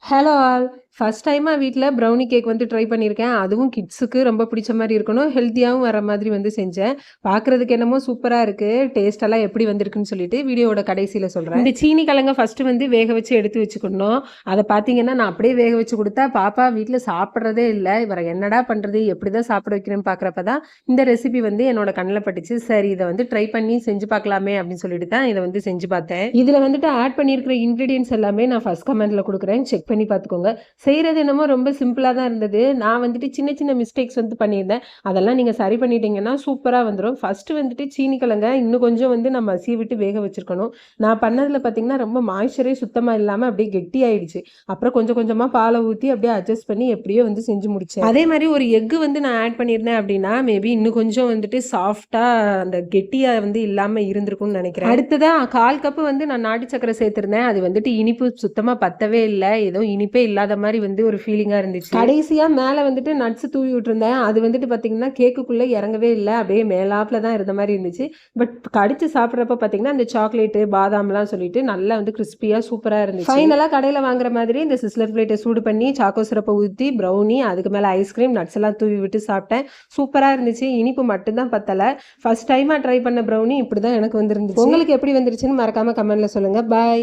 Hello all. First டைமா வீட்ல brownie cake வந்து ட்ரை பண்ணியிருக்கேன். அதுவும் கிட்ஸுக்கு ரொம்ப பிடிச்ச மாரி இருக்கணும். ஹெல்த்தியாவும் வர மாதிரி வந்து செஞ்சேன். பார்க்குறதுக்கு என்னமோ சூப்பரா இருக்கு. டேஸ்ட் எல்லாம் எப்படி வந்திருக்குன்னு சொல்லிட்டு வீடியோவோட கடைசியில சொல்றேன். இந்த சீனி கிழங்க ஃபர்ஸ்ட்டு வந்து வேக வச்சு எடுத்து வச்சுக்கணும். அத பார்த்தீங்கன்னா, நான் அப்படியே வேக வச்சு குடுத்தா, பாப்பா வீட்ல சாப்பிடுறதே இல்ல. இவர என்னடா பண்றது? எப்படிதான் சாப்பிட வைக்கிறேன்னு பார்க்குறப்ப தான், இந்த ரெசிபி வந்து என்னோட கண்ல பட்டுச்சு. சரி இத வந்து ட்ரை பண்ணி செஞ்சு பார்க்கலாமே அப்படின்னு சொல்லிட்டு தான் இத வந்து செஞ்சு பார்த்தேன். இதுல வந்துட்டு ஆட் பண்ணியிருக்கிற இன்கிரீடியன்ட்ஸ் எல்லாமே நான் ஃபர்ஸ்ட் கமெண்ட்ல குடுக்குறேன். செக் பண்ணி பார்த்துக்கோங்க. செய்கிறது என்னமோ ரொம்ப சிம்பிளா தான் இருந்தது. நான் வந்துட்டு சின்ன சின்ன மிஸ்டேக்ஸ் வந்து பண்ணியிருந்தேன். அதெல்லாம் நீங்க சரி பண்ணிட்டீங்கன்னா சூப்பரா வந்துரும். ஃபர்ஸ்ட்டு வந்துட்டு சீனி கிழங்க இன்னும் கொஞ்சம் வந்து நம்ம சீவிட்டு வேக வச்சிருக்கணும். நான் பண்ணதுல பார்த்தீங்கன்னா, ரொம்ப மாய்ஸ்சரே சுத்தமா இல்லாம அப்படியே கெட்டியாயிடுச்சு. அப்புறம் கொஞ்சம் கொஞ்சமா பால ஊத்தி அப்படியே அட்ஜஸ்ட் பண்ணி எப்படியோ வந்து செஞ்சு முடிச்சேன். அதே மாரி ஒரு எக் வந்து நான் ஆட் பண்ணியிருந்தேன் அப்படின்னா, மேபி இன்னும் கொஞ்சம் வந்துட்டு சாஃப்ட்டா அந்த கெட்டியா வந்து இல்லாம இருந்திருக்கும்னு நெனைக்கிறேன். அடுத்ததா 1/4 கப் வந்து நான் நாட்டு சர்க்கரை சேர்த்திருந்தேன். அது வந்துட்டு இனிப்பு சுத்தமா பத்தவே இல்ல. ஏதோ இனிப்பே இல்லாத மாரி வந்து ஒரு ஃபீலிங்கா இருந்துச்சு. கடைசியா மேல வந்துட்டு நட்ஸ் தூவி விட்டுருந்தேன். அது வந்துட்டு பார்த்தீங்கன்னா, கேக்குக்குள்ள இறங்கவே இல்ல. அப்படியே மேலாப்ல தான் இருந்த மாரி இருந்துச்சு. பட் கடிச்சு சாப்பிடுறப்ப பார்த்தீங்கன்னா, அந்த சாக்லேட்டு, பாதாம்லாம் சொல்லிட்டு நல்லா வந்து கிரிஸ்பியா சூப்பரா இருந்துச்சு. ஃபைனலா கடையில வாங்குற மாதிரி இந்த சிஸ்லர் பிளேட்ட சூடு பண்ணி சாக்கோ சிரப்ப ஊத்தி ப்ரௌனி, அதுக்கு மேல ஐஸ்கிரீம், நட்ஸ் எல்லாம் தூவி விட்டு சாப்பிட்டேன். சூப்பரா இருந்துச்சு. இனிப்பு மட்டும் தான் பத்தல. ஃபர்ஸ்ட் டைமா ட்ரை பண்ண ப்ரௌனி இப்படி தான் எனக்கு வந்துருந்துச்சு. உங்களுக்கு எப்படி வந்துருச்சுன்னு மறக்காம கமெண்ட்ல சொல்லுங்க. பாய்.